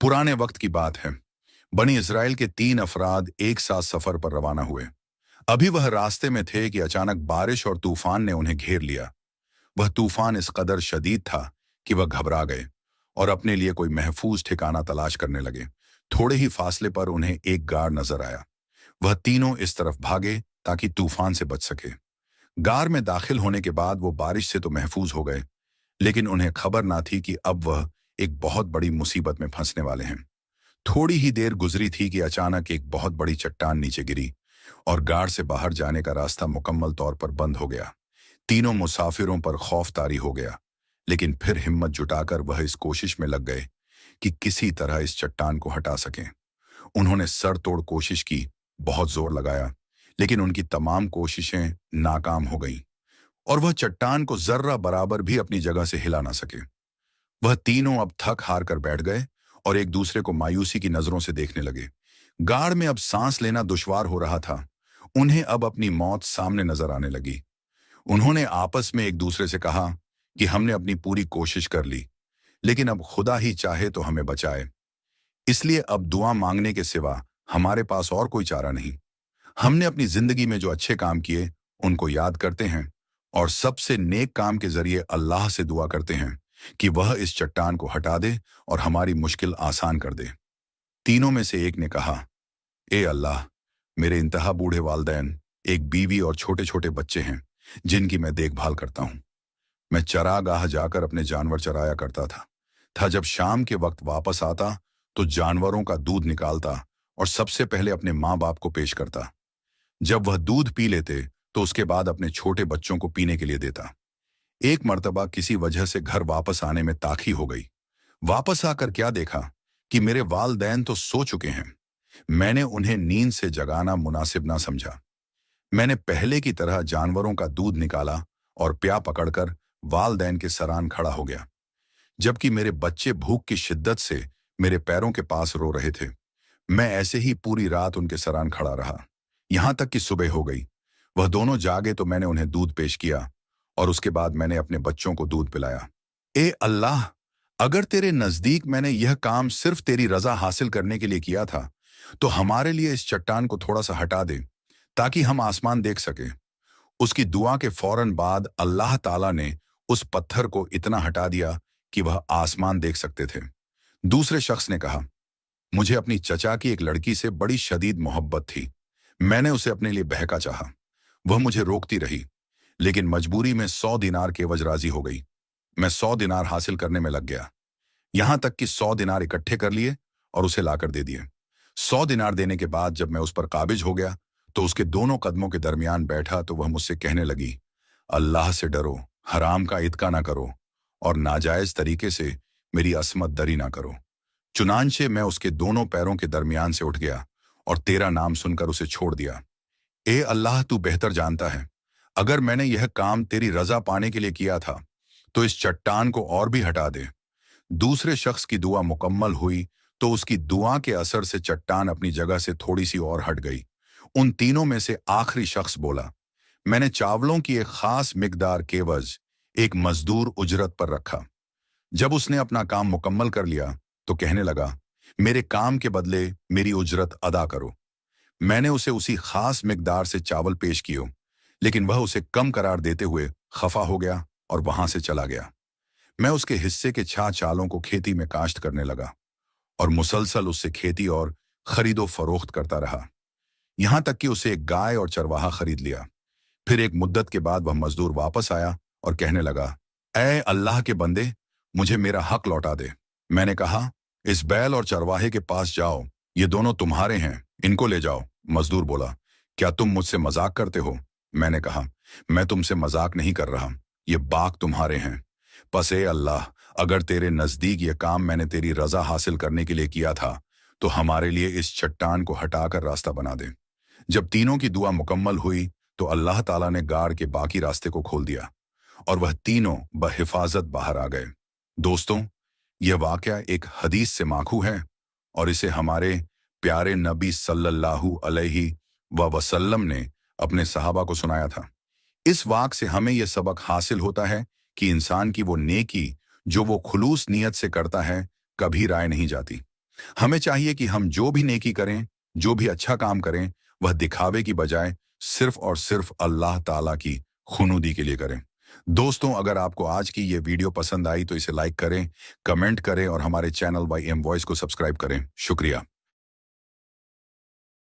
पुराने वक्त की बात है। बनी इस्राएल के 3 अफराद एक साथ सफर पर रवाना हुए। अभी वह रास्ते में थे कि अचानक बारिश और तूफान ने उन्हें घेर लिया। वह तूफान इस कदर शदीद था कि वह घबरा गए और अपने लिए कोई महफूज ठिकाना तलाश करने लगे। थोड़े ही फासले पर उन्हें एक गार नजर आया। वह तीनों इस तरफ भागे ताकि तूफान से बच सके। गार में दाखिल होने के बाद वो बारिश से तो महफूज हो गए, लेकिन उन्हें खबर ना थी कि अब वह एक बहुत बड़ी मुसीबत में फंसने वाले हैं। थोड़ी ही देर गुजरी थी कि अचानक एक बहुत बड़ी चट्टान नीचे गिरी और गाड़ से बाहर जाने का रास्ता मुकम्मल तौर पर बंद हो गया। तीनों मुसाफिरों पर खौफ तारी हो गया, लेकिन फिर हिम्मत जुटाकर वह इस कोशिश में लग गए कि किसी तरह इस चट्टान को हटा सकें। उन्होंने सर तोड़ कोशिश की, बहुत जोर लगाया, लेकिन उनकी तमाम कोशिशें नाकाम हो गईं और वह चट्टान को जर्रा बराबर भी अपनी जगह से हिला ना सके। वह तीनों अब थक हार कर बैठ गए और एक दूसरे को मायूसी की नजरों से देखने लगे। गाड़ में अब सांस लेना दुश्वार हो रहा था। उन्हें अब अपनी मौत सामने नजर आने लगी। उन्होंने आपस में एक दूसरे से कहा कि हमने अपनी पूरी कोशिश कर ली, लेकिन अब खुदा ही चाहे तो हमें बचाए। इसलिए अब दुआ मांगने के सिवा हमारे पास और कोई चारा नहीं। हमने अपनी जिंदगी में जो अच्छे काम किए उनको याद करते हैं और सबसे नेक काम के जरिए अल्लाह से दुआ करते हैं कि वह इस चट्टान को हटा दे और हमारी मुश्किल आसान कर दे। तीनों में से एक ने कहा, ए अल्लाह, मेरे इंतहा बूढ़े वालदैन, एक बीवी और छोटे छोटे बच्चे हैं जिनकी मैं देखभाल करता हूँ। मैं चरागाह जाकर अपने जानवर चराया करता था। जब शाम के वक्त वापस आता तो जानवरों का दूध निकालता और सबसे पहले अपने माँ बाप को पेश करता। जब वह दूध पी लेते तो उसके बाद अपने छोटे बच्चों को पीने के लिए देता। एक मर्तबा किसी वजह से घर वापस आने में ताखी हो गई। वापस आकर क्या देखा कि मेरे वालदैन तो सो चुके हैं। मैंने उन्हें नींद से जगाना मुनासिब ना समझा। मैंने पहले की तरह जानवरों का दूध निकाला और प्या पकड़कर वालदैन के सरान खड़ा हो गया, जबकि मेरे बच्चे भूख की शिद्दत से मेरे पैरों के पास रो रहे थे। मैं ऐसे ही पूरी रात उनके सरान खड़ा रहा, यहां तक कि सुबह हो गई। वह दोनों जागे तो मैंने उन्हें दूध पेश किया और उसके बाद मैंने अपने बच्चों को दूध पिलाया। ए अल्लाह, अगर तेरे नजदीक मैंने यह काम सिर्फ तेरी रजा हासिल करने के लिए किया था, तो हमारे लिए इस चट्टान को थोड़ा सा हटा दे ताकि हम आसमान देख सके। उसकी दुआ के फौरन बाद अल्लाह ताला ने उस पत्थर को इतना हटा दिया कि वह आसमान देख सकते थे। दूसरे शख्स ने कहा, मुझे अपनी चचा की एक लड़की से बड़ी शदीद मोहब्बत थी। मैंने उसे अपने लिए बहका चाहा। वह मुझे रोकती रही, लेकिन मजबूरी में 100 दिनार के एवज राजी हो गई। मैं 100 दिनार हासिल करने में लग गया, यहां तक कि 100 दिनार इकट्ठे कर लिए और उसे लाकर दे दिए। 100 दिनार देने के बाद जब मैं उस पर काबिज हो गया तो उसके दोनों कदमों के दरमियान बैठा तो वह मुझसे कहने लगी, अल्लाह से डरो, हराम का इत्का ना करो और नाजायज तरीके से मेरी असमत दरी ना करो। चुनांचे मैं उसके दोनों पैरों के दरमियान से उठ गया और तेरा नाम सुनकर उसे छोड़ दिया। ए अल्लाह, तू बेहतर जानता है, अगर मैंने यह काम तेरी रजा पाने के लिए किया था तो इस चट्टान को और भी हटा दे। दूसरे शख्स की दुआ मुकम्मल हुई तो उसकी दुआ के असर से चट्टान अपनी जगह से थोड़ी सी और हट गई। उन तीनों में से आखिरी शख्स बोला, मैंने चावलों की एक खास मिकदार के एवज एक मजदूर उजरत पर रखा। जब उसने अपना काम मुकम्मल कर लिया तो कहने लगा, मेरे काम के बदले मेरी उजरत अदा करो। मैंने उसे उसी खास मिकदार से चावल पेश किए, लेकिन वह उसे कम करार देते हुए खफा हो गया और वहां से चला गया। मैं उसके हिस्से के चालों को खेती में काश्त करने लगा और मुसलसल उससे खेती और खरीदो फरोख्त करता रहा, यहां तक कि उसे एक गाय और चरवाहा खरीद लिया। फिर एक मुद्दत के बाद वह मजदूर वापस आया और कहने लगा, ऐ अल्लाह के बंदे, मुझे मेरा हक लौटा दे। मैंने कहा, इस बैल और चरवाहे के पास जाओ, ये दोनों तुम्हारे हैं, इनको ले जाओ। मजदूर बोला, क्या तुम मुझसे मजाक करते हो? मैंने कहा, मैं तुमसे मजाक नहीं कर रहा, ये बाग तुम्हारे हैं। बस ए अल्लाह, अगर तेरे नजदीक ये काम मैंने तेरी रजा हासिल करने के लिए किया था तो हमारे लिए इस चट्टान को हटाकर रास्ता बना दे। जब तीनों की दुआ मुकम्मल हुई तो अल्लाह ताला ने गाड़ के बाकी रास्ते को खोल दिया और वह तीनों बहिफाजत बाहर आ गए। दोस्तों, यह वाकया एक हदीस से माखू है और इसे हमारे प्यारे नबी सल्लल्लाहु अलैहि वसल्लम ने अपने सहाबा को सुनाया था। इस वाक़ से हमें यह सबक हासिल होता है कि इंसान की वो नेकी जो वो खुलूस नियत से करता है कभी राय नहीं जाती। हमें चाहिए कि हम जो भी नेकी करें, जो भी अच्छा काम करें, वह दिखावे की बजाय सिर्फ और सिर्फ अल्लाह ताला की खुनूदी के लिए करें। दोस्तों, अगर आपको आज की ये वीडियो पसंद आई तो इसे लाइक करें, कमेंट करें और हमारे चैनल वाई एम वॉइस को सब्सक्राइब करें। शुक्रिया।